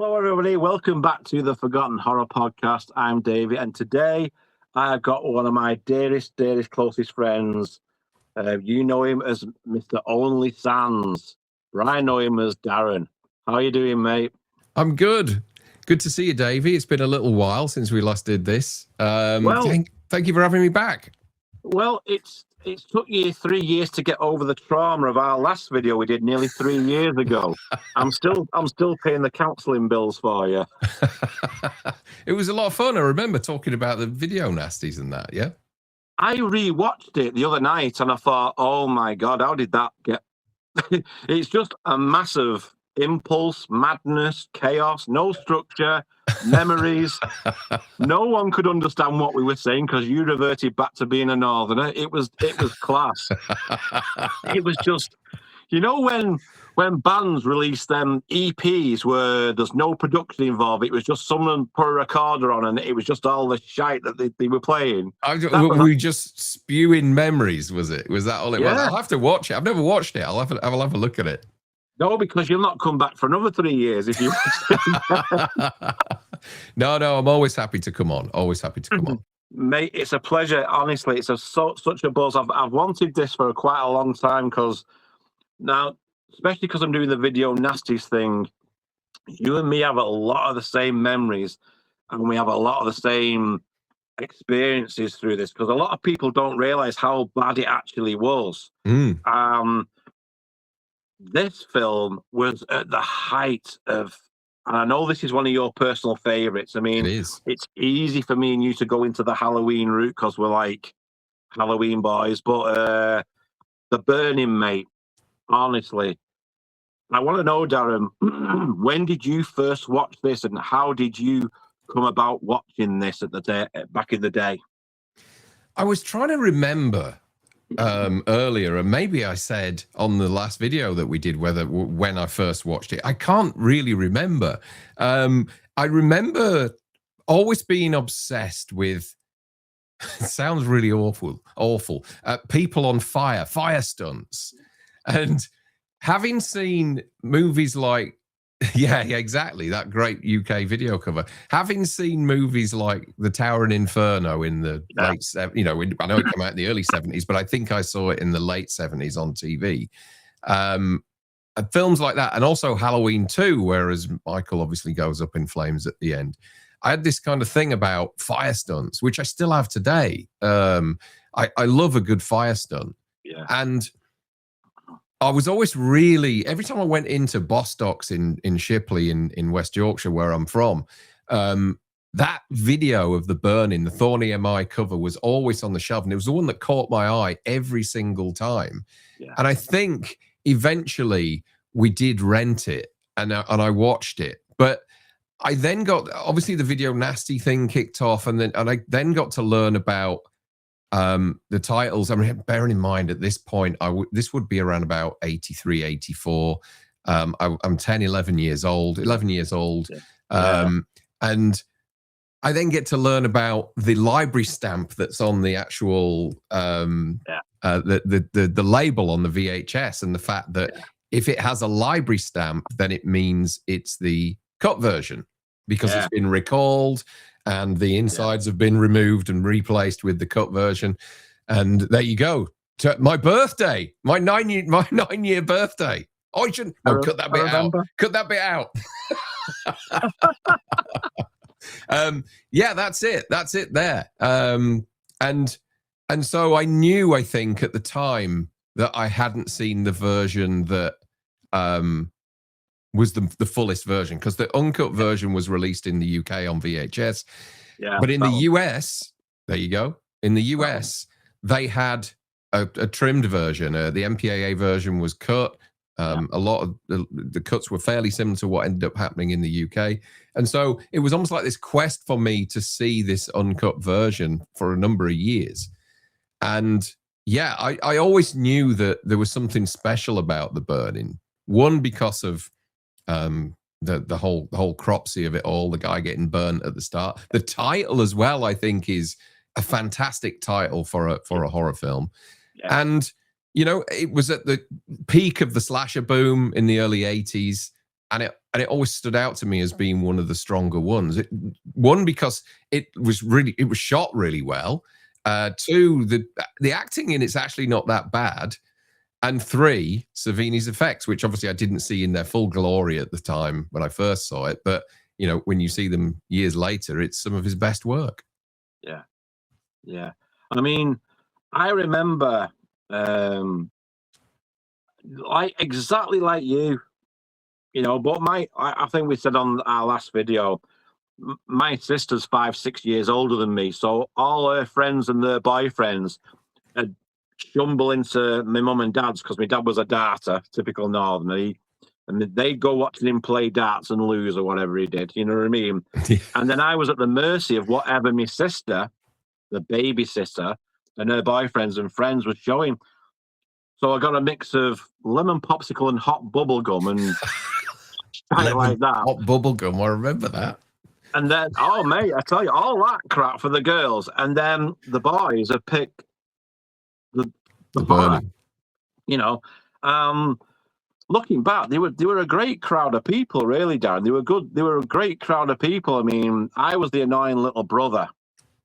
Hello, everybody. Welcome back to the Forgotten Horror Podcast. I'm Davey, and today I've got one of my dearest, closest friends. You know him as Mr. Only Sands. But I know him as Darren. How are you doing, mate? I'm good. Good to see you, Davey. It's been a little while since we last did this. Thank you for having me back. Well, it's took you 3 years to get over the trauma of our last video we did nearly 3 years ago. I'm still paying the counselling bills for you. It was a lot of fun. I remember talking about the video nasties and that. Yeah. I rewatched it the other night and I thought, oh my God, how did that get? It's just a massive impulse, madness, chaos, no structure, memories. No one could understand what we were saying because you reverted back to being a northerner. It was class. It was just, you know, when bands release them EPs where there's no production involved, it was just someone put a recorder on and it was just all the shite that they were playing. We just spewing memories, was it? Was that all it was? I'll have to watch it. I've never watched it. I'll have a look at it. No, because you'll not come back for another 3 years if you. No, I'm always happy to come on. Always happy to come on. Mate, it's a pleasure. Honestly, it's such a buzz. I've wanted this for quite a long time because now, especially because I'm doing the video nasties thing, you and me have a lot of the same memories and we have a lot of the same experiences through this because a lot of people don't realize how bad it actually was. This film was at the height of, and I know this is one of your personal favorites. I mean, it's easy for me and you to go into the Halloween route because we're like Halloween boys, but The Burning, mate, honestly, I want to know, Darren, when did you first watch this and how did you come about watching this back in the day? I was trying to remember earlier, and maybe I said on the last video that we did when I first watched it. I can't really remember. I remember always being obsessed with it sounds really awful people on fire stunts, and having seen movies like yeah, exactly, that great UK video cover. Having seen movies like The Tower and Inferno in the late 70s, I know it came out in the early 70s, but I think I saw it in the late 70s on TV. Films like that, and also Halloween 2, whereas Michael obviously goes up in flames at the end. I had this kind of thing about fire stunts, which I still have today. I love a good fire stunt. Yeah. And I was always really, every time I went into Bostocks in Shipley in West Yorkshire, where I'm from, that video of The Burning, the Thorny MI cover, was always on the shelf. And it was the one that caught my eye every single time. Yeah. And I think eventually we did rent it and I watched it. But I then got, obviously the video nasty thing kicked off, and I then got to learn about the titles. I mean, bearing in mind at this point, this would be around about 83, 84. I'm 10, 11 years old. And I then get to learn about the library stamp that's on the actual, the label on the VHS, and the fact that if it has a library stamp, then it means it's the cut version because it's been recalled and the insides have been removed and replaced with the cut version. And there you go. My birthday, my 9-year birthday. Oh, I shouldn't. No, cut that bit out. Cut that bit out. Yeah, that's it. That's it there. And so I knew, I think at the time, that I hadn't seen the version that was the fullest version, because the uncut version was released in the UK on VHS. Yeah, but in the US, there you go. In the US, they had a trimmed version. The MPAA version was cut. A lot of the cuts were fairly similar to what ended up happening in the UK. And so it was almost like this quest for me to see this uncut version for a number of years. And yeah, I always knew that there was something special about The Burning. One, because of the whole cropsy of it all, the guy getting burnt at the start. The title as well, I think, is a fantastic title for a horror film. Yeah. And, you know, it was at the peak of the slasher boom in the early 80s. and it always stood out to me as being one of the stronger ones. One, because it was shot really well. Two, the acting in it's actually not that bad. And three, Savini's effects, which obviously I didn't see in their full glory at the time when I first saw it. But, you know, when you see them years later, it's some of his best work. Yeah. Yeah. I mean, I remember, like exactly like you know, but I think we said on our last video, my sister's 5-6 years older than me. So all her friends and their boyfriends would shumble into my mum and dad's because my dad was a darter, typical Northerner. And they'd go watching him play darts and lose or whatever he did. You know what I mean? And then I was at the mercy of whatever my sister, the babysitter, and her boyfriends and friends was showing. So I got a mix of lemon popsicle and hot bubble gum and shit like that. Hot bubble gum, I remember that. And then, oh mate, I tell you, all that crap for the girls, and then the boys have picked the horror. You know, looking back, they were a great crowd of people, really, Darren. They were good. They were a great crowd of people. I mean, I was the annoying little brother.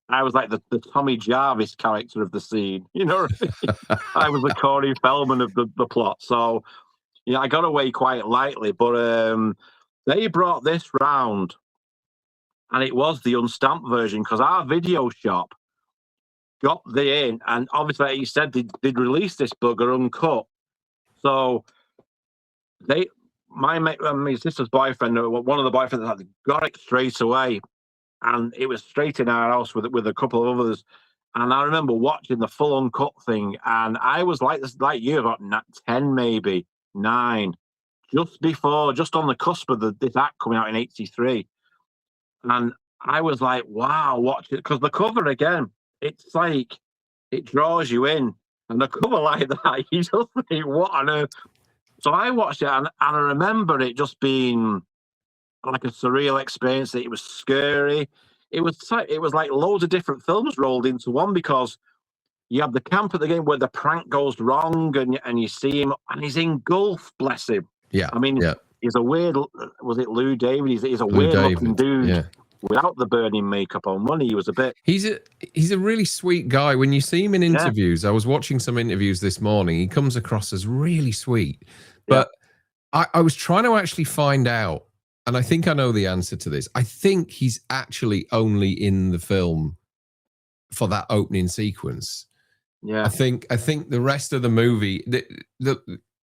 I was like the Tommy Jarvis character of the scene. You know, I was the Corey Feldman of the plot. So, you know, I got away quite lightly. But they brought this round, and it was the unstamped version because our video shop got the in, and obviously he said they'd release this bugger uncut. So my sister's boyfriend, one of the boyfriends, got it straight away, and it was straight in our house with a couple of others. And I remember watching the full uncut thing, and I was like you, about 10, maybe 9, just on the cusp of this act coming out in '83. And I was like, wow, watch it, because the cover again, it's like it draws you in, and the cover like that, you just think, what on earth? So I watched it, and I remember it just being like a surreal experience. It was scary. It was like loads of different films rolled into one, because you have the camp at the game where the prank goes wrong, and you see him, and he's engulfed, bless him. Yeah. I mean, he's a weird, was it Lou David? He's a weird looking dude. Yeah. Without the burning makeup on money, he was a bit. He's a really sweet guy. When you see him in interviews, I was watching some interviews this morning. He comes across as really sweet, but I was trying to actually find out, and I think I know the answer to this. I think he's actually only in the film for that opening sequence. Yeah, I think the rest of the movie, the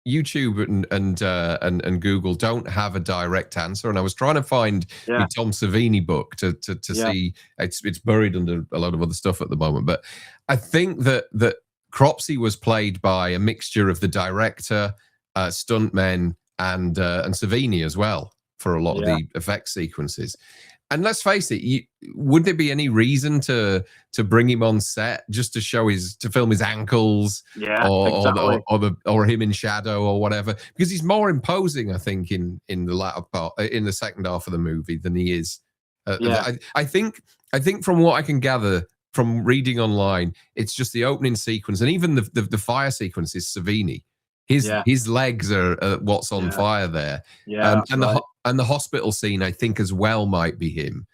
YouTube and Google don't have a direct answer, and I was trying to find the Tom Savini book to see. It's buried under a lot of other stuff at the moment, but I think that Cropsey was played by a mixture of the director, stuntmen, and Savini as well for a lot of the effect sequences. And let's face it, would there be any reason to bring him on set just to film his ankles, or him in shadow or whatever? Because he's more imposing, I think, in the latter part, in the second half of the movie than he is. I think from what I can gather from reading online, it's just the opening sequence, and even the fire sequence is Savini. His legs are what's on fire there. And the hospital scene, I think, as well might be him.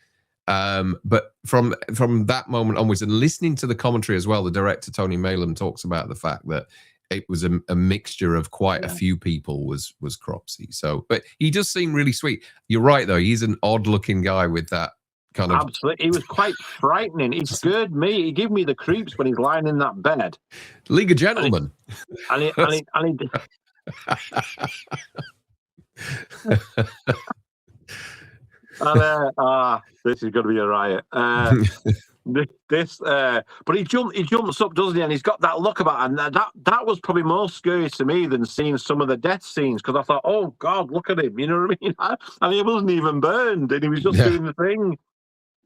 But from that moment onwards, and listening to the commentary as well, the director Tony Maylam talks about the fact that it was a mixture of quite a few people was Cropsey. So, but he does seem really sweet. You're right, though. He's an odd-looking guy with that kind of. Absolutely, he was quite frightening. He scared me. He gave me the creeps when he's lying in that bed. League of Gentlemen. And he this is going to be a riot. But he jumps up, doesn't he? And he's got that look about him. And that was probably more scary to me than seeing some of the death scenes, because I thought, oh God, look at him. You know what I mean? And he wasn't even burned, and he was just doing the thing.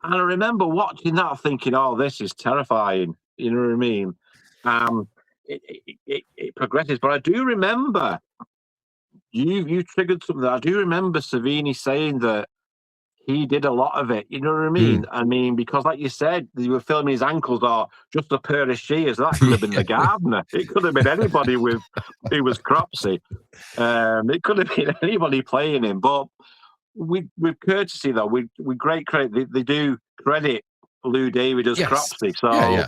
And I remember watching that, thinking, oh, this is terrifying. You know what I mean? It progresses, but I do remember. You triggered something. I do remember Savini saying that he did a lot of it. You know what I mean? I mean, because like you said, they were filming his ankles or just a pair of shears. That could have been the gardener. It could have been anybody with who was Cropsy. It could have been anybody playing him. But with courtesy though, with great credit, they do credit Lou David as Cropsy. So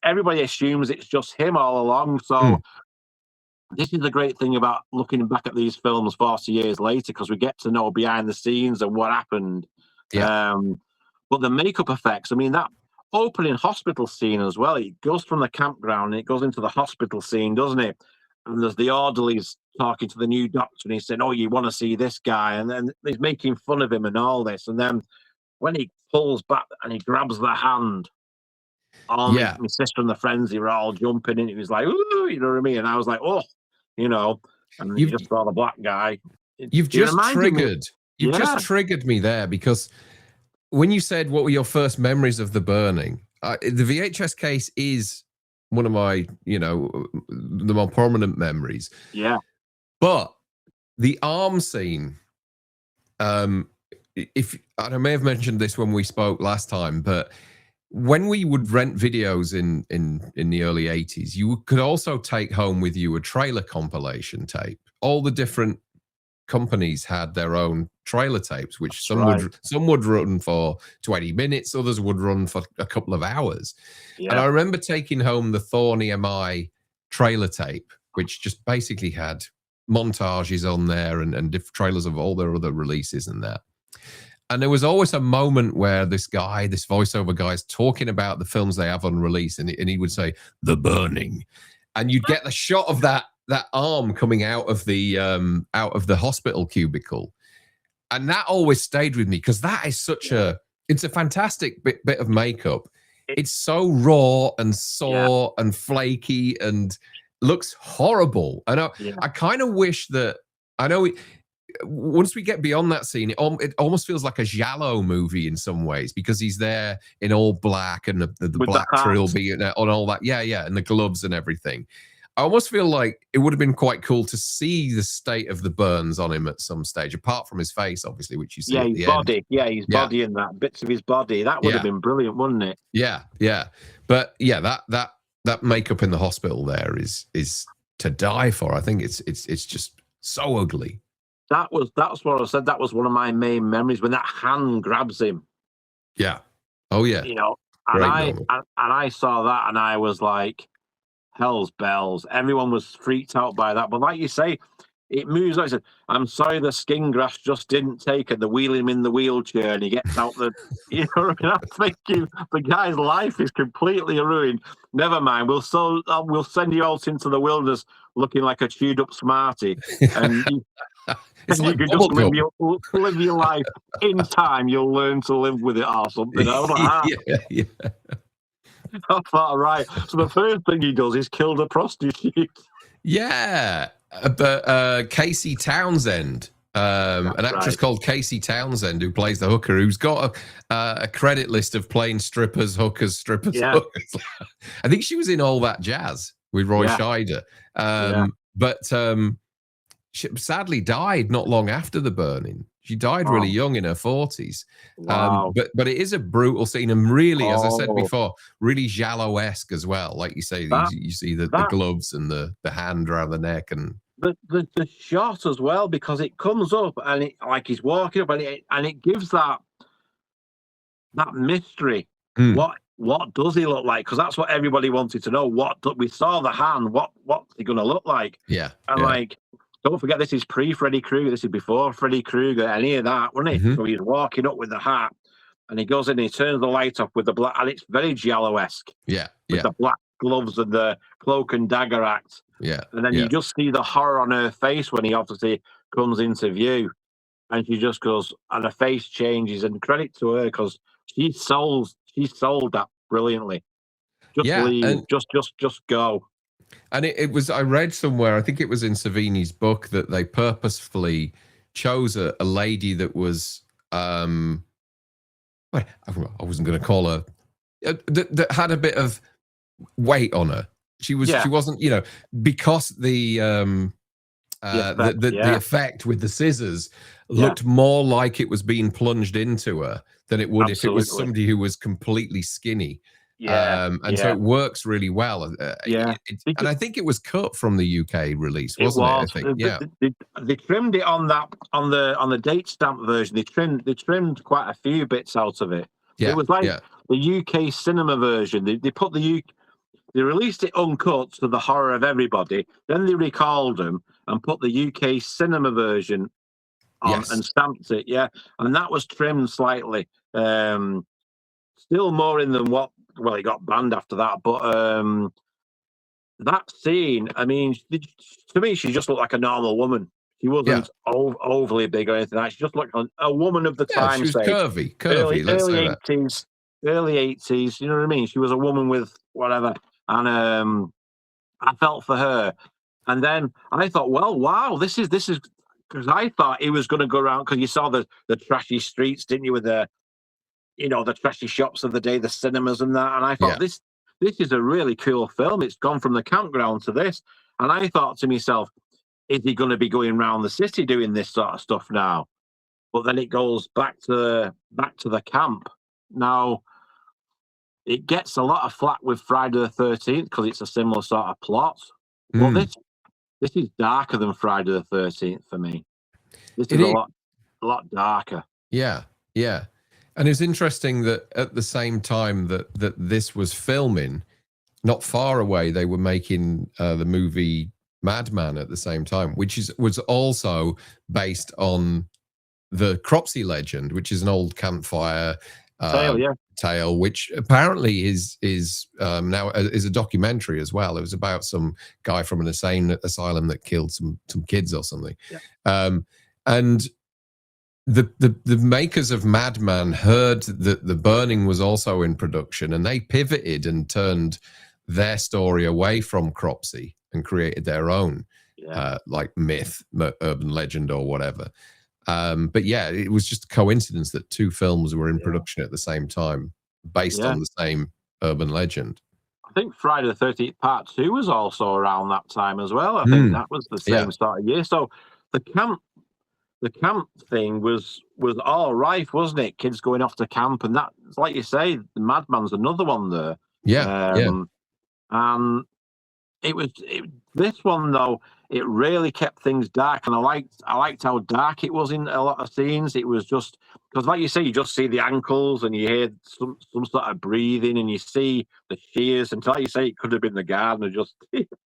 everybody assumes it's just him all along. So this is the great thing about looking back at these films 40 years later, because we get to know behind the scenes and what happened. But the makeup effects, I mean, that opening hospital scene as well, it goes from the campground and it goes into the hospital scene, doesn't it? And there's the orderlies talking to the new doctor and he's saying, oh, you want to see this guy? And then he's making fun of him and all this. And then when he pulls back and he grabs the hand, my sister and the friends, they were all jumping in. It was like, ooh, you know what I mean? And I was like, oh, you know, and you just saw the black guy. You've just triggered. You've just triggered me there, because when you said what were your first memories of The Burning, the VHS case is one of my, you know, the more prominent memories. Yeah. But the arm scene, if I may have mentioned this when we spoke last time, but when we would rent videos in the early 80s, you could also take home with you a trailer compilation tape. All the different companies had their own trailer tapes, which some would run for 20 minutes, others would run for a couple of hours. And I remember taking home the Thorn EMI trailer tape, which just basically had montages on there and different trailers of all their other releases and that. And there was always a moment where this voiceover guy is talking about the films they have on release, and he would say, The Burning. And you'd get the shot of that arm coming out of the hospital cubicle. And that always stayed with me, because that is it's a fantastic bit of makeup. It's so raw and sore and flaky and looks horrible. And I kind of wish that, once we get beyond that scene, it almost feels like a Giallo movie in some ways, because he's there in all black and the black trilby and all that. And the gloves and everything. I almost feel like it would have been quite cool to see the state of the burns on him at some stage, apart from his face, obviously, which you see at the his body. end. His body and that, bits of his body. That would have been brilliant, wouldn't it? Yeah. But that makeup in the hospital there is to die for. I think it's just so ugly. That's what I said. That was one of my main memories, when that hand grabs him. Yeah. Oh yeah. You know, and I saw that and I was like, hell's bells. Everyone was freaked out by that. But like you say, it moves. Like I said, I'm sorry the skin graft just didn't take it. They wheel him in the wheelchair and he gets out the, you know what I mean? I'm thinking the guy's life is completely ruined. Never mind. We'll send you out into the wilderness looking like a chewed up smarty. And you can just live your life. In time, you'll learn to live with it or something. I was like, I thought, right. So the first thing he does is kill the prostitute. Yeah, but Casey Townsend, an actress called Casey Townsend, who plays the hooker, who's got a credit list of playing strippers, hookers, hookers. I think she was in All That Jazz with Roy Scheider. But she sadly died not long after The Burning. She died really young, in her 40s. Wow. But it is a brutal scene, and really, as I said before, really Giallo-esque as well. Like you say, you see the gloves and the hand around the neck, and the shot as well, because it comes up and it, like he's walking up, and it gives that mystery. What does he look like? Because that's what everybody wanted to know. We saw the hand. What's he going to look like? Like. Don't forget, this is pre-Freddy Krueger. This is before Freddy Krueger, any of that, wasn't it? So he's walking up with the hat, and he goes in and he turns the light off with the black, and it's very Giallo-esque. With the black gloves and the cloak and dagger act. And then you just see the horror on her face when he obviously comes into view, and she just goes, and her face changes. And credit to her, because she sold that brilliantly. Just leave, just go. And it was, I read somewhere, I think it was in Savini's book, that they purposefully chose a lady that was, I wasn't going to call her, that had a bit of weight on her. She wasn't, because the The effect with the scissors looked more like it was being plunged into her than it would if it was somebody who was completely skinny. So it works really well. And I think it was cut from the UK release, wasn't it? I think, they trimmed it on the date stamp version. They trimmed quite a few bits out of it. It was like the UK cinema version. They released it uncut to the horror of everybody. Then they recalled them and put the UK cinema version on and stamped it. Yeah, and that was trimmed slightly. Still more in than what. Well, it got banned after that, but that scene, I mean, to me, she just looked like a normal woman. She wasn't overly big or anything like that. She just looked like a woman of the time. She was curvy. Early 80s, you know what I mean? She was a woman with whatever. And I felt for her. And then I thought, well, wow, this is because I thought he was going to go around, because you saw the trashy streets, didn't you, with the trashy shops of the day, the cinemas and that. And I thought, this is a really cool film. It's gone from the campground to this. And I thought to myself, is he going to be going around the city doing this sort of stuff now? But then it goes back to the camp. Now, it gets a lot of flack with Friday the 13th because it's a similar sort of plot. Well, this is darker than Friday the 13th for me. This is a lot darker. Yeah. And it's interesting that at the same time that this was filming, not far away, they were making the movie Madman at the same time, which was also based on the Cropsey legend, which is an old campfire tale, which apparently is now is a documentary as well. It was about some guy from an insane asylum that killed some kids or something. And the makers of Madman heard that The Burning was also in production, and they pivoted and turned their story away from Cropsey and created their own like myth, urban legend or whatever. But yeah, it was just a coincidence that two films were in production at the same time based on the same urban legend. I think Friday the 13th Part 2 was also around that time as well. I think that was the same sort of year. So the camp thing was all rife, wasn't it? Kids going off to camp, and that, like you say, the Madman's another one there. And this one though, it really kept things dark, and I liked how dark it was in a lot of scenes. It was just because, like you say, you just see the ankles and you hear some sort of breathing, and you see the shears. And like you say, it could have been the gardener just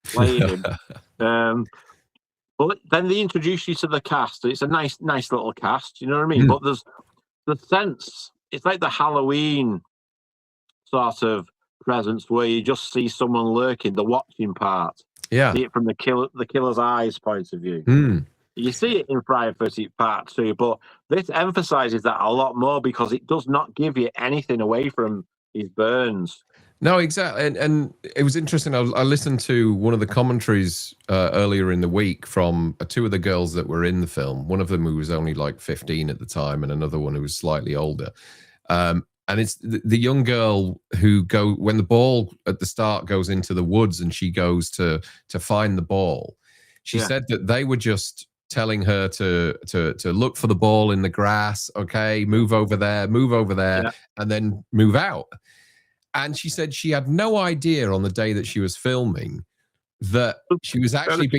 playing him. But then they introduce you to the cast. It's a nice little cast, you know what I mean? But there's the sense, it's like the Halloween sort of presence where you just see someone lurking, the watching part. Yeah. See it from the killer's eyes point of view. You see it in Friday the 13th Part 2, but this emphasizes that a lot more because it does not give you anything away from his burns. No, exactly. And it was interesting. I listened to one of the commentaries earlier in the week from two of the girls that were in the film. One of them who was only like 15 at the time, and another one who was slightly older. And it's the young girl who when the ball at the start goes into the woods and she goes to find the ball. She said that they were just telling her to look for the ball in the grass. Okay, move over there, and then move out. And she said she had no idea on the day that she was filming that she was actually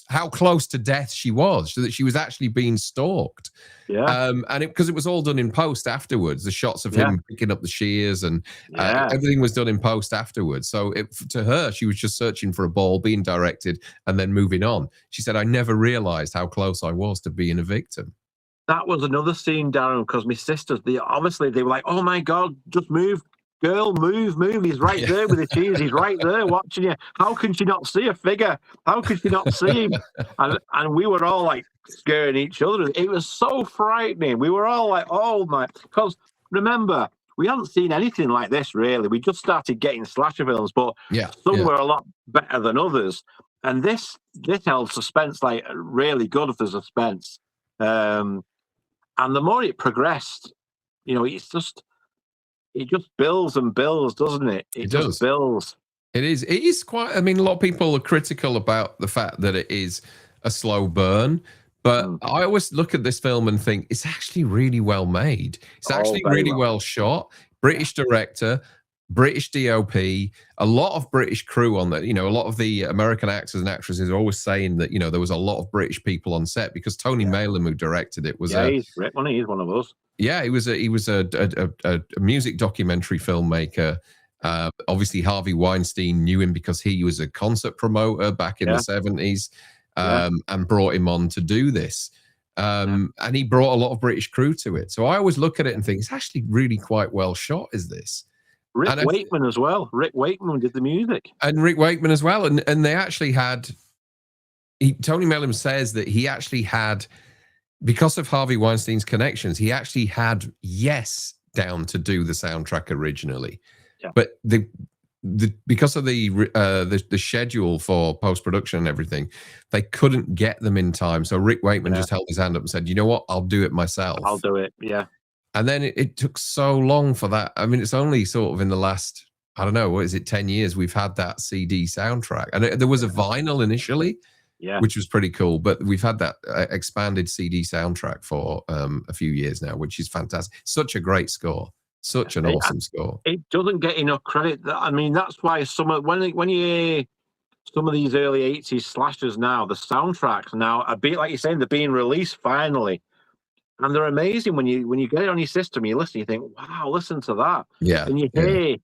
how close to death she was, so that she was actually being stalked. And because it was all done in post afterwards, the shots of him picking up the shears and everything was done in post afterwards. So to her, she was just searching for a ball, being directed, and then moving on. She said, I never realized how close I was to being a victim. That was another scene, Darren, because my sisters, they were like, oh my God, just move. Girl, move. He's right there with the cheese. He's right there watching you. How can she not see a figure? How can she not see him? And we were all like scaring each other. It was so frightening. We were all like, oh my, because remember, we hadn't seen anything like this really. We just started getting slasher films, but some were a lot better than others. And this held suspense, like really good for suspense. And the more it progressed, it just builds and builds, doesn't it? It just builds. It is quite, I mean, a lot of people are critical about the fact that it is a slow burn. But I always look at this film and think it's actually really well made. It's actually really well shot. British director, British DOP, a lot of British crew on that. You know, a lot of the American actors and actresses are always saying that, you know, there was a lot of British people on set because Tony Maylam, who directed it, was he's great. He's one of us. Yeah, he was a music documentary filmmaker. Obviously, Harvey Weinstein knew him because he was a concert promoter back in the 70s. And brought him on to do this. And he brought a lot of British crew to it. So I always look at it and think, it's actually really quite well shot, is this? Rick Wakeman as well. Rick Wakeman did the music. And Rick Wakeman as well. And they actually had, Tony Maylam says that he actually had, because of Harvey Weinstein's connections, he actually had Yes down to do the soundtrack originally. Yeah. But because of the schedule for post-production and everything, they couldn't get them in time. So Rick Wakeman just held his hand up and said, you know what, I'll do it myself. I'll do it, yeah. And then it took so long for that. I mean, it's only sort of in the last, I don't know, what is it, 10 years, we've had that CD soundtrack. And there was a vinyl initially, which was pretty cool. But we've had that expanded CD soundtrack for a few years now, which is fantastic. Such a great score. Such an awesome score. It doesn't get enough credit. I mean, that's why when you hear some of these early 80s slashers now, the soundtracks now, a bit like you're saying, they're being released finally. And they're amazing when you get it on your system, you listen, you think, wow, listen to that. Yeah. And you hear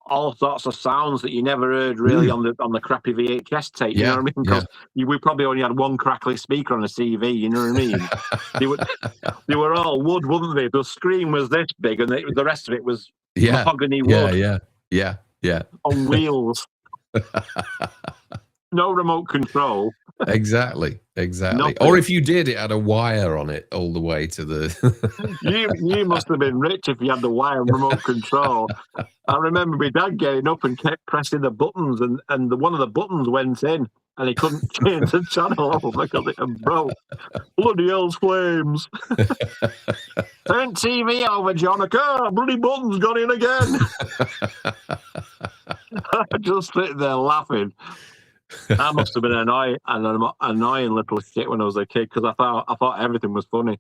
all sorts of sounds that you never heard really on the crappy VHS tape. You know what I mean? Because we probably only had one crackly speaker on the CV. You know what I mean? they were all wood, wouldn't they? The screen was this big, and the rest of it was mahogany wood. Yeah. On wheels. No remote control. Exactly. Nothing. Or if you did, it had a wire on it all the way to the. you must have been rich if you had the wire and remote control. I remember my dad getting up and kept pressing the buttons, and one of the buttons went in, and he couldn't change the channel over because it had broke. Bloody hell's flames! Turn TV over, Jonica. Bloody button's gone in again. I just sitting there laughing. I must have been an annoying little shit when I was a kid because I thought everything was funny.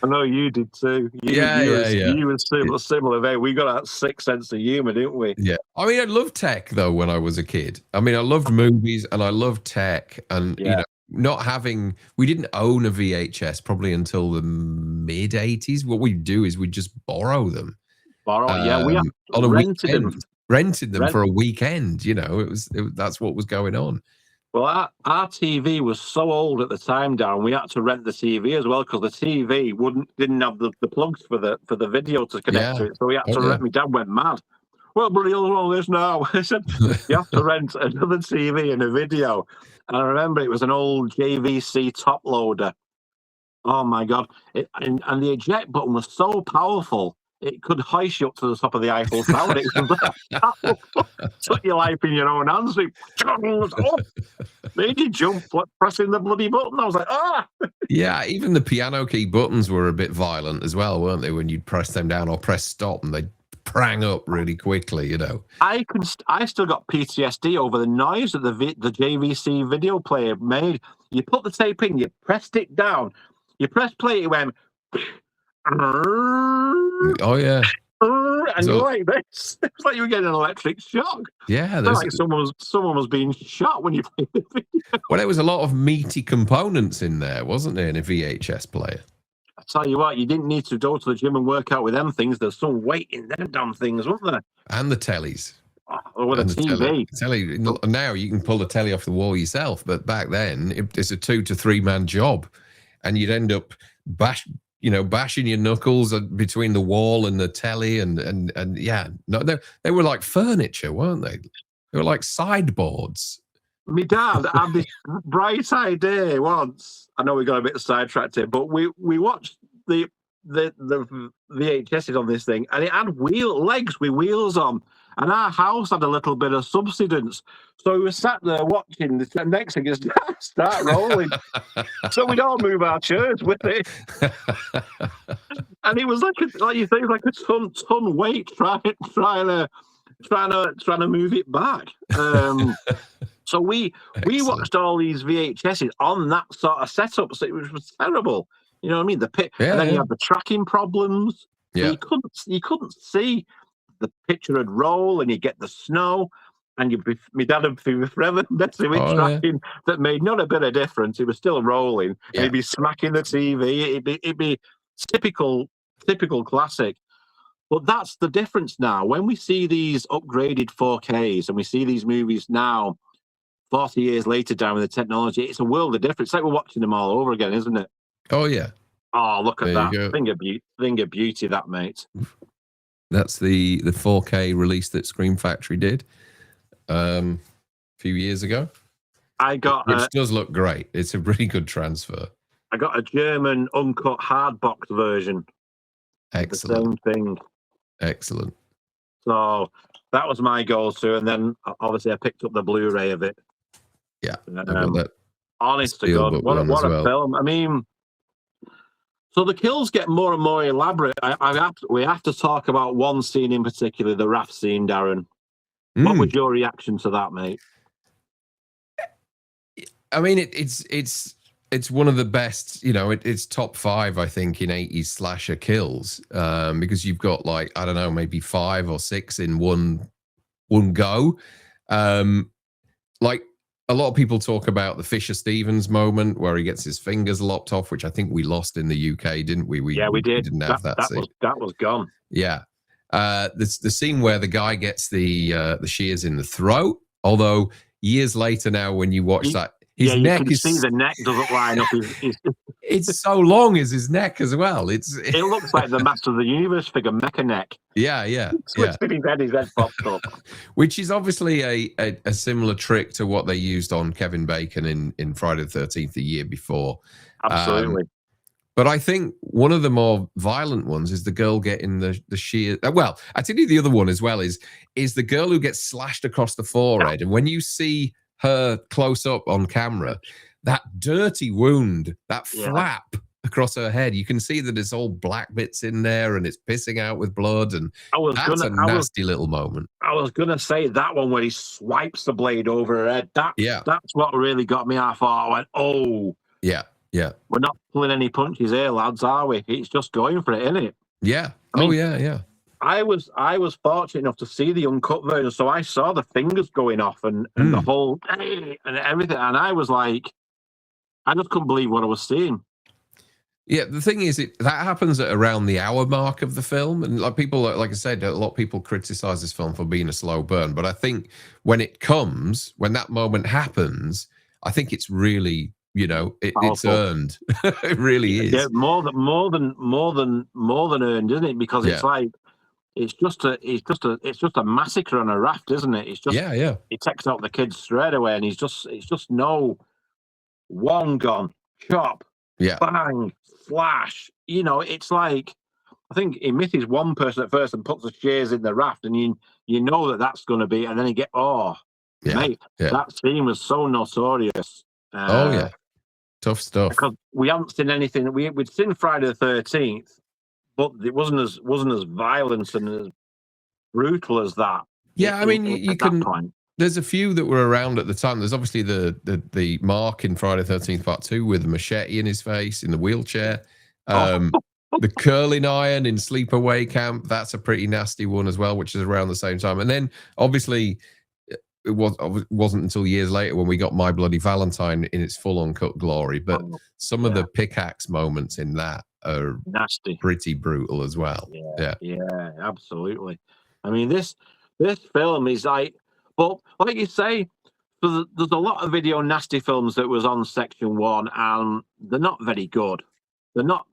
I know you did too. You were similar. There, we got that sixth sense of humor, didn't we? Yeah. I mean, I loved tech though when I was a kid. I mean, I loved movies and I loved tech, and you know, we didn't own a VHS probably until the mid 80s. What we'd do is we'd just borrow them. We on a weekend. Rented them for a weekend, you know. That's what was going on. Well, our TV was so old at the time, Darren. We had to rent the TV as well because the TV didn't have the plugs for the video to connect to it. So we had to rent. My dad went mad. Well, bloody hell, all this now. I said you have to rent another TV and a video. And I remember it was an old JVC top loader. Oh my God! And the eject button was so powerful. It could hoist you up to the top of the Eiffel Tower. Took your life in your own hands. Made you jump pressing the bloody button. I was like, ah! Yeah, even the piano key buttons were a bit violent as well, weren't they? When you'd press them down or press stop and they'd prang up really quickly, you know. I still got PTSD over the noise that the JVC video player made. You put the tape in, you pressed it down, you pressed play, it went... Oh yeah, and you're like this. It's like you were getting an electric shock. Yeah, it's like someone was being shot when you played the video. Well, there was a lot of meaty components in there, wasn't there, in a VHS player? I tell you what, you didn't need to go to the gym and work out with them things. There's some weight in them damn things, wasn't there? And the tellies. Oh, with a TV. Telly. Now you can pull the telly off the wall yourself, but back then it's a 2 to 3 man job, and you'd end up bashing your knuckles between the wall and the telly, and yeah, no, they were like furniture, weren't they? They were like sideboards. My dad had this bright idea once. I know we got a bit sidetracked here, but we watched the VHSs on this thing, and it had legs with wheels on, and our house had a little bit of subsidence. So we were sat there watching the next thing is start rolling. So we'd all move our chairs with it. And it was like you think, like a ton weight trying to move it back. So we watched all these VHSs on that sort of setup. So it was terrible. You know what I mean? The pit, and then you had the tracking problems. So you couldn't see the picture would roll, and you get the snow, and my dad would be forever messing with tracking that made not a bit of difference. It was still rolling, and he'd be smacking the TV. It'd be typical classic. But that's the difference now. When we see these upgraded 4Ks and we see these movies now, 40 years later, down with the technology, it's a world of difference. It's like we're watching them all over again, isn't it? Oh yeah. Oh, look at that thing of beauty, that, mate. That's the 4K release that Scream Factory did a few years ago. Which does look great. It's a really good transfer. I got a German uncut hardbox version. Excellent. The same thing. Excellent. So that was my go-to, and then obviously I picked up the Blu-ray of it. Yeah. Honest to God, what a film. I mean, so the kills get more and more elaborate. We have to talk about one scene in particular, the raft scene, Darren. What was your reaction to that, mate? I mean, it's one of the best, you know, it's top 5, I think, in 80s slasher kills, because you've got, like, I don't know, maybe 5 or 6 in one go. Like, a lot of people talk about the Fisher Stevens moment where he gets his fingers lopped off, which I think we lost in the UK, didn't we? We did. We didn't have that scene. That was gone. Yeah. The scene where the guy gets the shears in the throat, although years later now, when you watch that, his neck you can see the neck doesn't line up. It's so long as his neck as well. It looks like the Master of the Universe figure, Mecha Neck. Yeah. His head popped up. Which is obviously a similar trick to what they used on Kevin Bacon in Friday the 13th the year before. Absolutely. But I think one of the more violent ones is the girl getting the shear. Well, I tell you the other one as well is the girl who gets slashed across the forehead. And when you see her close up on camera, that dirty wound, that flap across her head, you can see that it's all black bits in there and it's pissing out with blood, and that's a nasty little moment. I was gonna say that one where he swipes the blade over her head. That's what really got me. I thought, I went, oh yeah, we're not pulling any punches here, lads, are we? It's just going for it, isn't it? Yeah. Yeah. I was fortunate enough to see the uncut version, so I saw the fingers going off and the whole and everything, and I was like, I just couldn't believe what I was seeing. Yeah, the thing is, that happens at around the hour mark of the film, and like I said, a lot of people criticize this film for being a slow burn, but I think when that moment happens, I think it's really, you know, it's earned. It really is. Yeah, more than earned, isn't it? Because it's like. It's just a massacre on a raft, isn't it? It's just He takes out the kids straight away, and it's just no one gone, chop, bang, slash. You know, it's like I think he misses one person at first and puts the shears in the raft, and you know that's going to be, and then you get mate, that scene was so notorious. Tough stuff. Because we haven't seen anything. We'd seen Friday the 13th. But it wasn't as violent and as brutal as that. Yeah, I mean, you can. There's a few that were around at the time. There's obviously the Mark in Friday the 13th Part 2 with a machete in his face in the wheelchair. The curling iron in Sleepaway Camp. That's a pretty nasty one as well, which is around the same time. And then obviously it wasn't until years later when we got My Bloody Valentine in its full uncut glory. But some of the pickaxe moments in that are nasty, pretty brutal as well. Yeah, absolutely. I mean, this film is like, but like you say, there's a lot of video nasty films that was on Section 1, and they're not very good. They're not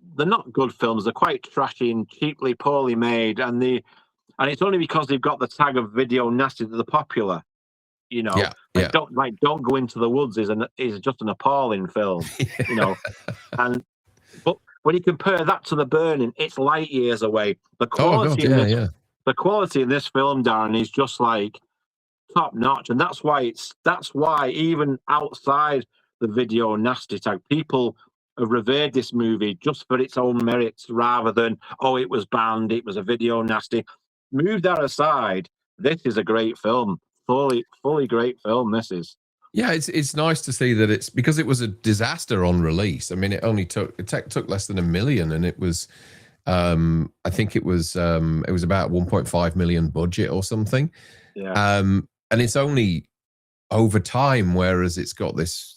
good films. They're quite trashy and cheaply, poorly made, and it's only because they've got the tag of video nasty that they're popular. You know, Don't Go Into the Woods is just an appalling film. You know, but when you compare that to The Burning, it's light years away. The quality in this film, Darren, is just like top notch, and that's why even outside the video nasty tag, people have revered this movie just for its own merits, rather than it was banned, it was a video nasty. Move that aside, this is a great film, fully great film. This is. Yeah, it's nice to see that it's because it was a disaster on release. I mean, it only took less than $1 million, and it was I think it was about 1.5 million budget or something. Yeah. And it's only over time, whereas it's got this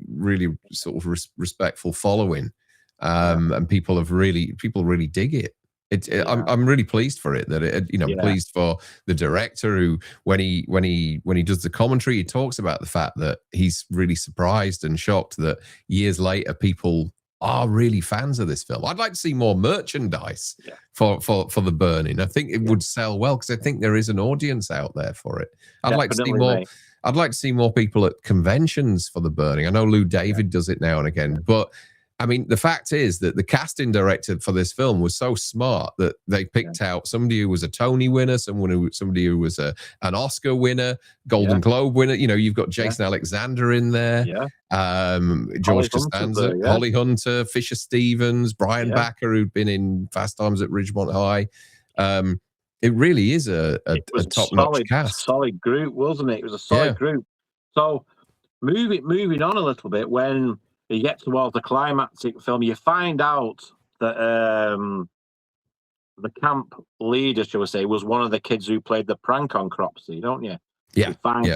really sort of respectful following, and people really dig it. I'm really pleased for it that pleased for the director who when he does the commentary, he talks about the fact that he's really surprised and shocked that years later people are really fans of this film. I'd like to see more merchandise for the Burning. I think it would sell well because I think there is an audience out there for it. I'd like to see more. Mate. I'd like to see more people at conventions for the Burning. I know Lou David does it now and again, but I mean, the fact is that the casting director for this film was so smart that they picked out somebody who was a Tony winner, somebody who was an Oscar winner, Golden Globe winner. You know, you've got Jason Alexander in there, George Costanza, Holly Hunter, Fisher Stevens, Brian Backer, who'd been in Fast Times at Ridgemont High. It really is a top-notch cast. Solid group, wasn't it? It was a solid group. So moving on a little bit, when you get towards the climactic film, you find out that the camp leader, shall we say, was one of the kids who played the prank on Cropsey, don't you? Yeah.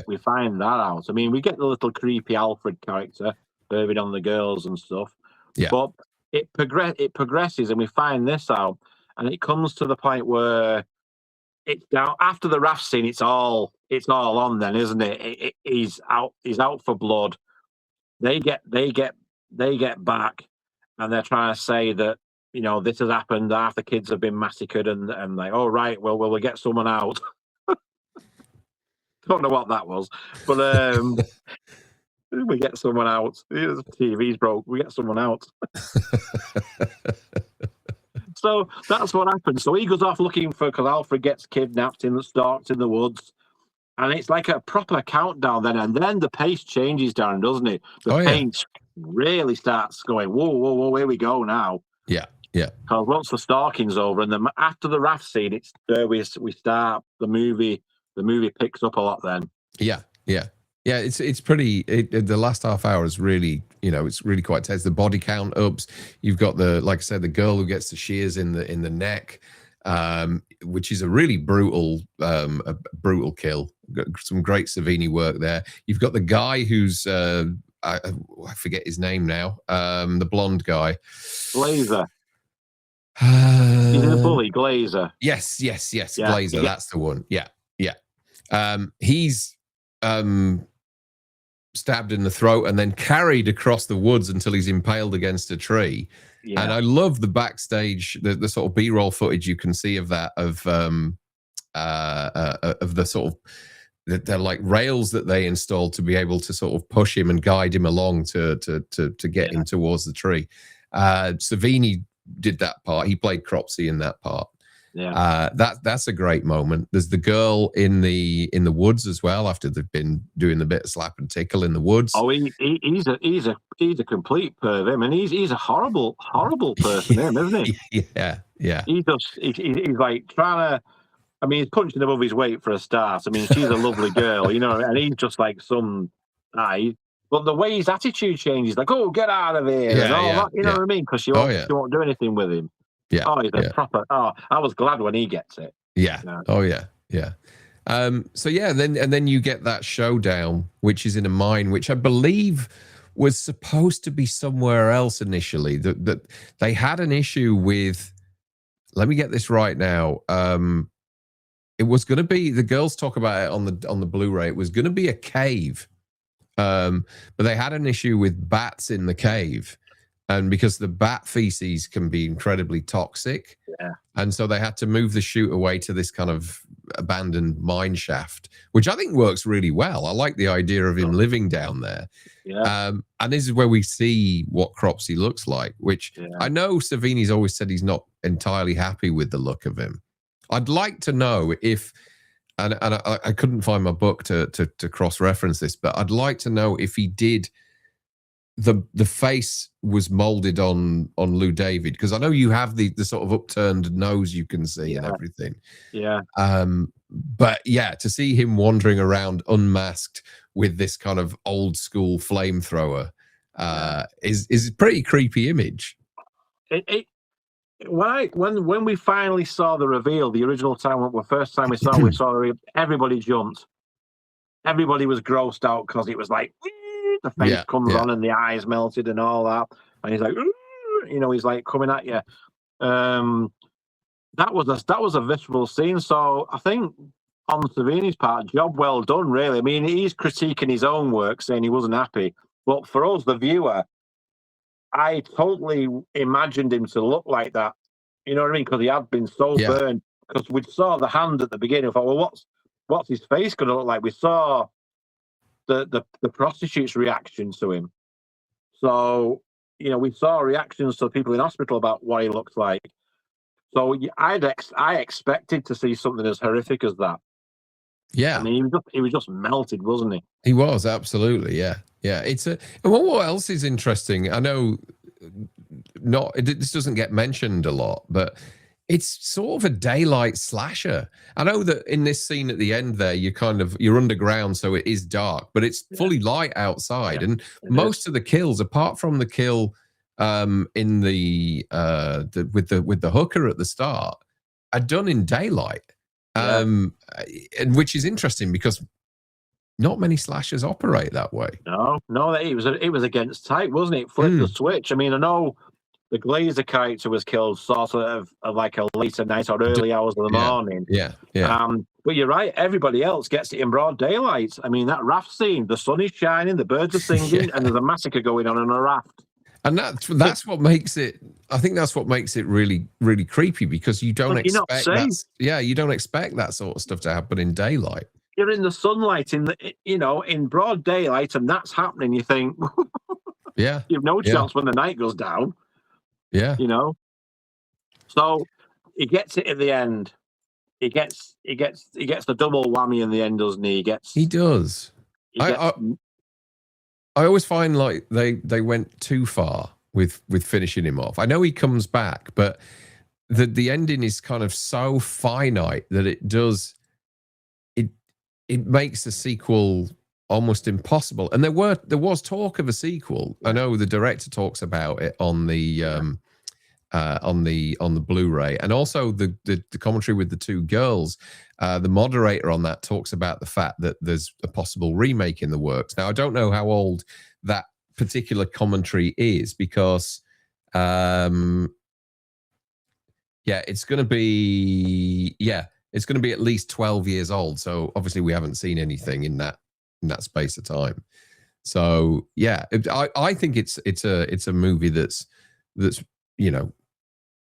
We find that out. I mean, we get the little creepy Alfred character perving on the girls and stuff. Yeah. But it progresses, and we find this out, and it comes to the point where it's down after the raft scene. It's all on then, isn't it? He's out for blood. They get back, and they're trying to say that, you know, this has happened. Half the kids have been massacred, and like, oh right, well, we'll get someone out. Don't know what that was, but we get someone out. The TV's broke. We get someone out. So that's what happens. So he goes off looking for, because Alfred gets kidnapped stalked in the woods. And it's like a proper countdown then. And then the pace changes, Darren, doesn't it? The pace really starts going, whoa, here we go now. Yeah, yeah. Because once the stalking's over, and then after the raft scene, it's there we start the movie. The movie picks up a lot then. Yeah, yeah. Yeah, it's pretty. The last half hour is really, you know, it's really quite tense. The body count ups. You've got like I said, the girl who gets the shears in the neck, which is a really brutal kill. Some great Savini work there. You've got the guy who's I forget his name now. The blonde guy, Glazer. He's a bully, Glazer. Yes, Glazer. That's the one. Yeah. He's stabbed in the throat and then carried across the woods until he's impaled against a tree. Yeah. And I love the backstage, the sort of B-roll footage you can see of that, of the sort of, they're like rails that they installed to be able to sort of push him and guide him along to get him towards the tree. Savini did that part. He played Cropsey in that part. Yeah, that's a great moment. There's the girl in the woods as well, after they've been doing the bit of slap and tickle in the woods. Oh, he's a complete perv, him, and he's a horrible person, him, isn't he? Yeah. He's like trying to. I mean, he's punching above his weight for a start. I mean, she's a lovely girl, you know, and he's just like some guy. But the way his attitude changes, like, oh, get out of here, and all that, you know what I mean? Because she won't do anything with him. Yeah. Oh, he's a proper. Oh, I was glad when he gets it. Yeah. Oh, yeah. So yeah, then you get that showdown, which is in a mine, which I believe was supposed to be somewhere else initially. That they had an issue with. Let me get this right now. It was going to be, the girls talk about it on the Blu-ray. It was going to be a cave, but they had an issue with bats in the cave. And because the bat feces can be incredibly toxic, and so they had to move the shoot away to this kind of abandoned mine shaft, which I think works really well. I like the idea of him living down there. Yeah. And this is where we see what Cropsey looks like, which I know Savini's always said he's not entirely happy with the look of him. I'd like to know if, and I couldn't find my book to cross-reference this, but I'd like to know if he did. The face was molded on Lou David, because I know you have the sort of upturned nose you can see and everything. Yeah. but yeah, to see him wandering around unmasked with this kind of old school flamethrower is a pretty creepy image. When we finally saw the reveal, the original time, the first time we saw the reveal, everybody jumped. Everybody was grossed out because it was like the face comes on and the eyes melted and all that, and he's like, he's like coming at you. That was a visceral scene. So I think on Savini's part, job well done, really. I mean, he's critiquing his own work, saying he wasn't happy, but for us, the viewer, I totally imagined him to look like that. You know what I mean? Because he had been so burned. Because we saw the hand at the beginning. I thought, well, what's his face going to look like? We saw the prostitute's reaction to him. So, we saw reactions to people in hospital about what he looks like. So I expected to see something as horrific as that. Yeah. I mean, he was just melted, wasn't he? He was, absolutely, yeah. Yeah, and what else is interesting? I know this doesn't get mentioned a lot, but it's sort of a daylight slasher. I know that in this scene at the end there, you're underground, so it is dark, but it's fully light outside. And most of the kills, apart from the kill in with the hooker at the start, are done in daylight. And which is interesting because not many slashers operate that way. No, it was against type, wasn't it? Flip the switch. I mean, I know the Glazer character was killed sort of like a later night or early hours of the morning. Yeah. But you're right, everybody else gets it in broad daylight. I mean, that raft scene, the sun is shining, the birds are singing, and there's a massacre going on a raft. And that's what makes it. I think that's what makes it really, really creepy because you don't expect that. Yeah, you don't expect that sort of stuff to happen in daylight. You're in the sunlight in broad daylight, and that's happening. You think, yeah, you've no chance when the night goes down. Yeah, So he gets it at the end. He gets the double whammy in the end, doesn't he? He does. I always find like they went too far with finishing him off. I know he comes back, but the ending is kind of so finite that it makes the sequel almost impossible. And there was talk of a sequel. I know the director talks about it on the Blu-ray, and also the commentary with the two girls. The moderator on that talks about the fact that there's a possible remake in the works. Now, I don't know how old that particular commentary is because, it's going to be at least 12 years old. So obviously we haven't seen anything in that space of time. So yeah, I think it's a movie that's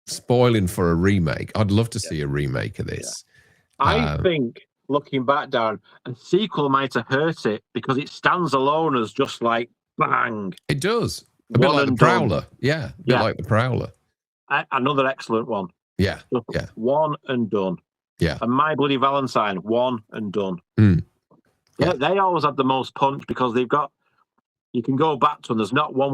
spoiling for a remake. I'd love to see a remake of this. I think looking back down, a sequel might have hurt it because it stands alone as just like bang. It does. A bit like the Prowler. Yeah. A bit like the Prowler. Another excellent one. Yeah. One and done. Yeah. And My Bloody Valentine, one and done. Yeah. They always have the most punch because you can go back to them. There's not one,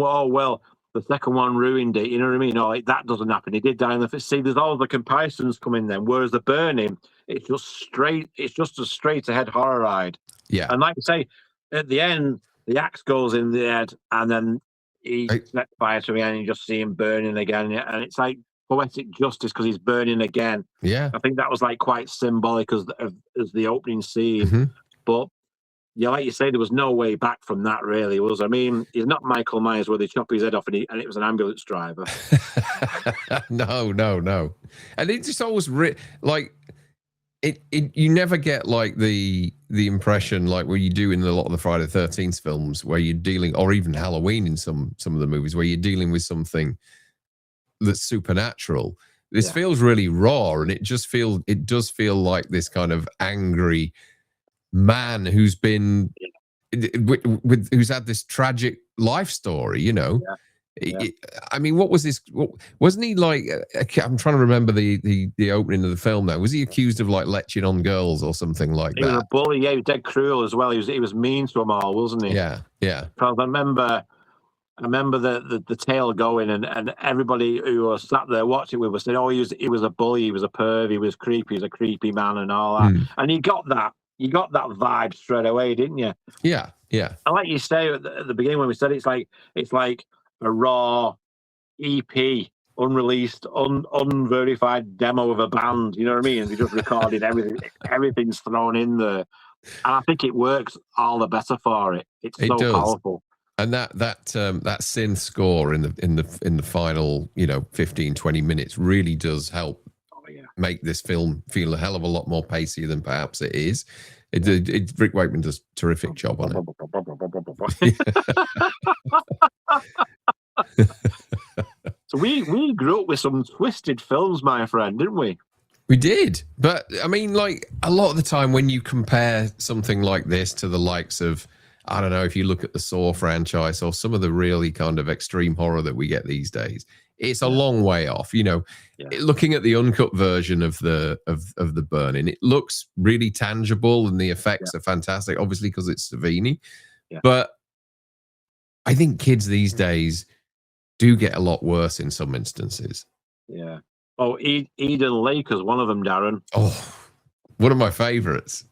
the second one ruined it. You know what I mean? No, that doesn't happen. He did die in the first. See, there's all the comparisons coming then. Whereas the Burning, it's just a straight ahead horror ride. Yeah. And like I say, at the end, the axe goes in the head and then he sets fire to him and you just see him burning again. And it's like poetic justice because he's burning again. Yeah. I think that was like quite symbolic as the opening scene. But yeah, like you say, there was no way back from that, really, was there? I mean, he's not Michael Myers where they chop his head off and it was an ambulance driver. No. And it just always you never get like the impression like where you do in a lot of the Friday the 13th films where you're dealing, or even Halloween in some of the movies where you're dealing with something that's supernatural. This feels really raw, and it does feel like this kind of angry man who's been who's had this tragic life story, I mean, what was this? Wasn't he like? I'm trying to remember the opening of the film. Now, was he accused of like leching on girls or something like that? He was a bully. Yeah, he was dead cruel as well. He was mean to them all, wasn't he? Yeah. Because I remember I remember the tale going, and everybody who was sat there watching with us said, "Oh, he was a bully, he was a perv, he was creepy, he was a creepy man, and all that." And you got that vibe straight away, didn't you? Yeah, yeah. And like you say at the beginning when we said it's like a raw EP, unreleased, unverified demo of a band. You know what I mean? And they just recorded everything. Everything's thrown in there, and I think it works all the better for it. It's so powerful. And that synth score in the final 15-20 minutes really does help make this film feel a hell of a lot more pacey than perhaps it is. Rick Wakeman does a terrific job on it. So we grew up with some twisted films, my friend, didn't we? We did, but I mean, like a lot of the time when you compare something like this to the likes of, I don't know, if you look at the Saw franchise or some of the really kind of extreme horror that we get these days, it's a long way off. Looking at the uncut version of the Burning, it looks really tangible and the effects are fantastic, obviously because it's Savini. But I think kids these days do get a lot worse in some instances. Yeah. Oh, Eden Lake is one of them, Darren. Oh, one of my favorites.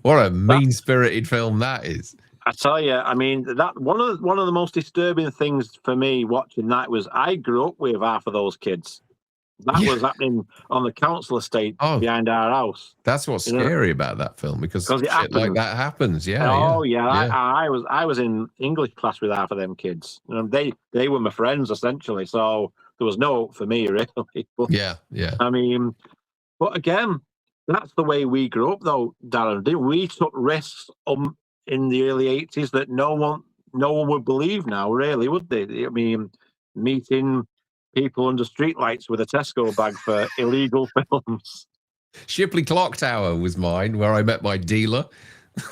What a mean-spirited film that is! I tell you, I mean, that one of the most disturbing things for me watching that was I grew up with half of those kids. That was happening on the council estate behind our house. That's what's scary about that film because shit like that happens. Yeah. I was in English class with half of them kids. They were my friends essentially, so there was no hope for me really. But, yeah. I mean, but again, that's the way we grew up, though, Darren. We took risks in the early 80s that no one would believe now, really, would they? I mean, meeting people under streetlights with a Tesco bag for illegal films. Shipley Clock Tower was mine, where I met my dealer.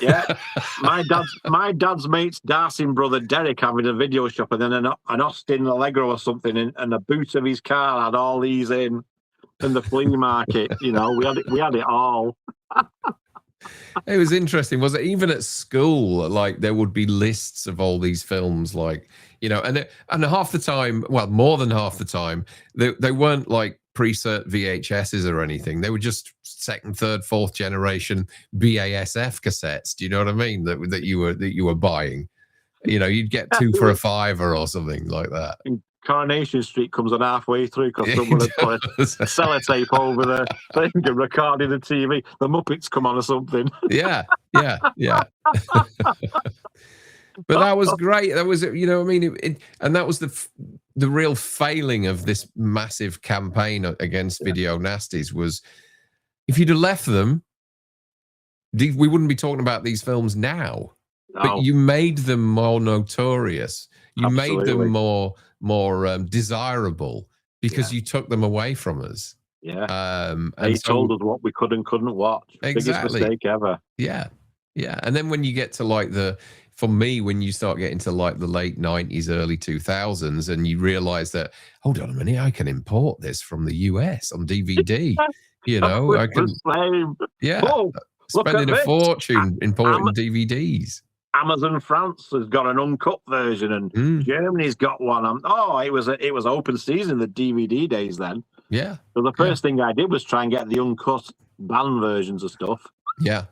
Yeah, my dad's mate's Darcy brother Derek having a video shop, and then an Austin Allegro or something, and the boot of his car had all these in the flea market. We had it all. It was interesting, was it? Even at school, like there would be lists of all these films, like and half the time, well, more than half the time, they weren't like pre-cert VHSs or anything. They were just second, third, fourth generation BASF cassettes. Do you know what I mean? That you were buying. You'd get 2 for $5 or something like that. Coronation Street comes on halfway through because someone had put a sellotape over the thing and recorded the TV. The Muppets come on or something. Yeah. But that was great. That was, and that was the real failing of this massive campaign against Video Nasties was if you'd have left them, we wouldn't be talking about these films now. No. But you made them more notorious. You made them more desirable because you took them away from us. Yeah. And told us what we could and couldn't watch. Exactly. Biggest mistake ever. Yeah. And then when you get to for me, when you start getting to like the late 90s, early 2000s, and you realize that, hold on a minute, I can import this from the US on DVD. I can. Spending a fortune importing DVDs. Amazon France has got an uncut version, and Germany's got one. It was open season the DVD days then. Yeah. So the first thing I did was try and get the uncut band versions of stuff. Yeah,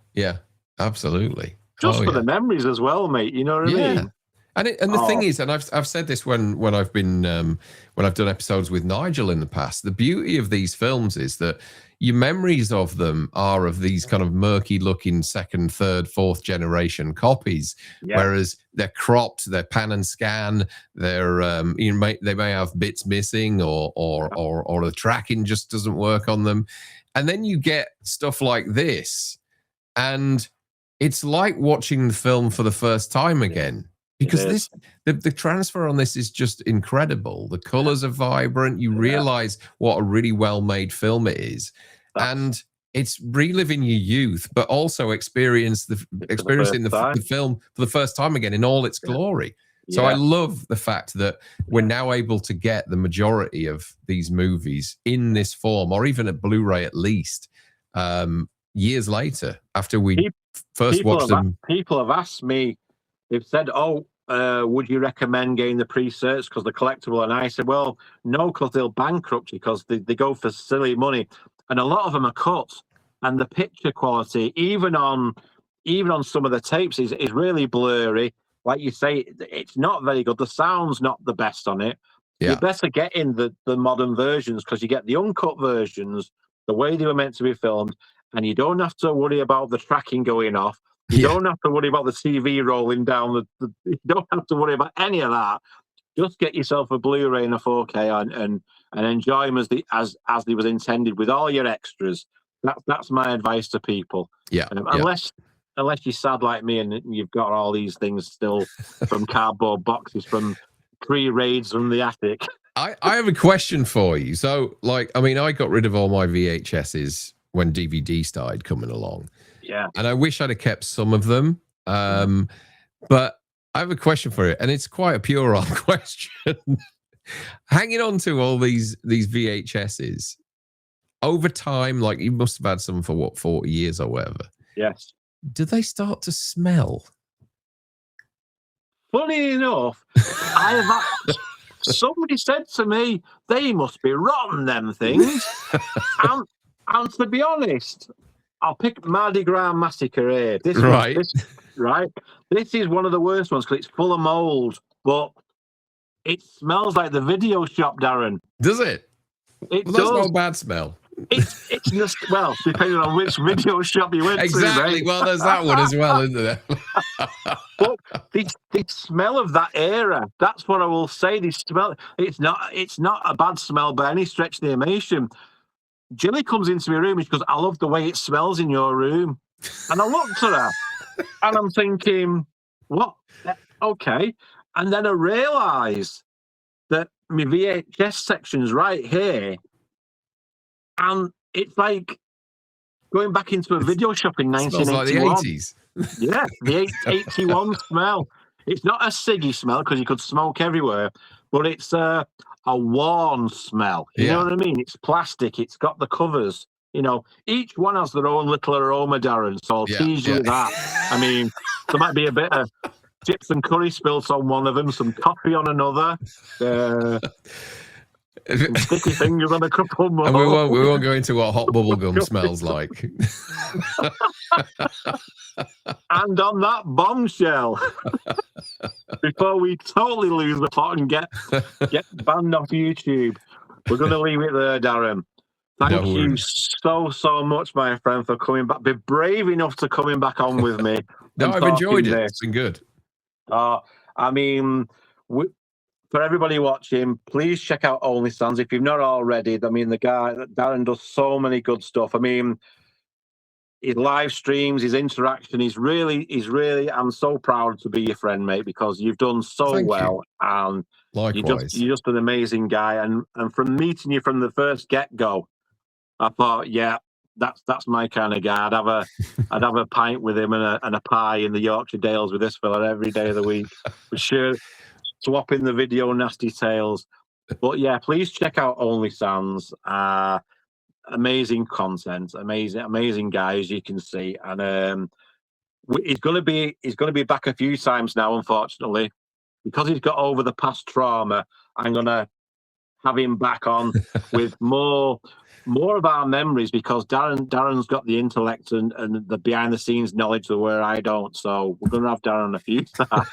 absolutely. Just for the memories as well, mate. You know what I mean? And the thing is, and I've said this when I've been when I've done episodes with Nigel in the past, the beauty of these films is that your memories of them are of these kind of murky looking second, third, fourth generation copies, whereas they're cropped, they're pan and scan, they're they may have bits missing or the tracking just doesn't work on them, and then you get stuff like this, and it's like watching the film for the first time again. Because the transfer on this is just incredible. The colors are vibrant. You realize what a really well-made film it is. And it's reliving your youth, but also experiencing the film for the first time again in all its glory. So I love the fact that we're now able to get the majority of these movies in this form, or even at Blu-ray at least, years later after we first watched them. People have asked me, they've said, "Oh, would you recommend getting the pre-certs because they're collectible? And I said, well, no, because they'll bankrupt you because they go for silly money. And a lot of them are cut. And the picture quality, even on some of the tapes, is really blurry. Like you say, it's not very good. The sound's not the best on it. Yeah. You better get in the modern versions because you get the uncut versions, the way they were meant to be filmed, and you don't have to worry about the tracking going off. You don't have to worry about the TV rolling down. You don't have to worry about any of that. Just get yourself a Blu-ray and a 4K and enjoy them as they was intended with all your extras. That's my advice to people. Yeah. Unless you're sad like me and you've got all these things still from cardboard boxes from pre-raids from the attic. I have a question for you. So, like, I mean, I got rid of all my VHSs when DVD started coming along. Yeah. And I wish I'd have kept some of them. But I have a question for you, and it's quite a puerile question. Hanging on to all these VHSs over time, like you must have had some for what, 40 years or whatever. Yes. Do they start to smell? Funny enough, somebody said to me, they must be rotten, them things. and to be honest, I'll pick Mardi Gras Massacre here. This is one of the worst ones because it's full of mold, but it smells like the video shop, Darren. Does it? It does. That's no bad smell. It's just, well, depending on which video shop you went to. Exactly. Well, there's that one as well, isn't there? But the smell of that era, that's what I will say. The smell, it's not a bad smell by any stretch of the imagination. Jilly comes into my room and she goes, I love the way it smells in your room. And I looked at her and I'm thinking, what? Okay. And then I realised that my VHS section's right here. And it's like going back into a video shop in 1981. Like the 80s. Yeah, the 81 smell. It's not a ciggy smell because you could smoke everywhere, but it's a worn smell. You know what I mean? It's plastic. It's got the covers. You know, each one has their own little aroma, Darren. So I'll tease you with that. I mean, there might be a bit of chips and curry spilt on one of them, some coffee on another. Sticky fingers on a couple more. And we won't go into what hot bubble gum smells like. And on that bombshell, before we totally lose the plot and get banned off YouTube, we're going to leave it there, Darren. Thank you so much, my friend, for coming back. Be brave enough to coming back on with me. No, I've enjoyed it. It's been good. I mean, for everybody watching, please check out OnlySans if you've not already. I mean, the guy, Darren, does so many good stuff. I mean, his live streams, his interaction, he's really, I'm so proud to be your friend, mate, because you've done so well. And likewise, you're just an amazing guy. And from meeting you from the first get-go, I thought, yeah, that's my kind of guy. I'd have a pint with him and a pie in the Yorkshire Dales with this fella every day of the week. For sure. Swapping the video nasty tales. But yeah, please check out OnlySans. Amazing content, amazing guy, as you can see. And he's gonna be back a few times now, unfortunately. Because he's got over the past trauma, I'm gonna have him back on with more of our memories, because Darren's got the intellect and the behind the scenes knowledge of where I don't. So we're gonna have Darren a few times.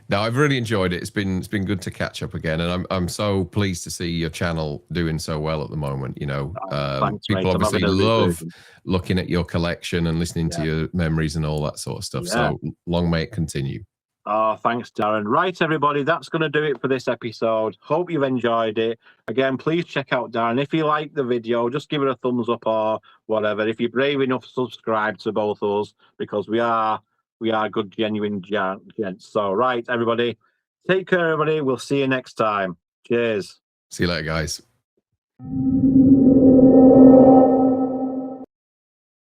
No, I've really enjoyed it. It's been good to catch up again, and I'm so pleased to see your channel doing so well at the moment. You know, thanks, people mate. obviously love looking at your collection and listening to your memories and all that sort of stuff. So long may it continue. Oh, thanks, Darren. Right, everybody, that's going to do it for this episode. Hope you've enjoyed it. Again, please check out Darren. If you like the video, just give it a thumbs up or whatever. If you're brave enough, subscribe to both of us, because we are good, genuine gents. So, right, everybody, take care, everybody. We'll see you next time. Cheers. See you later, guys.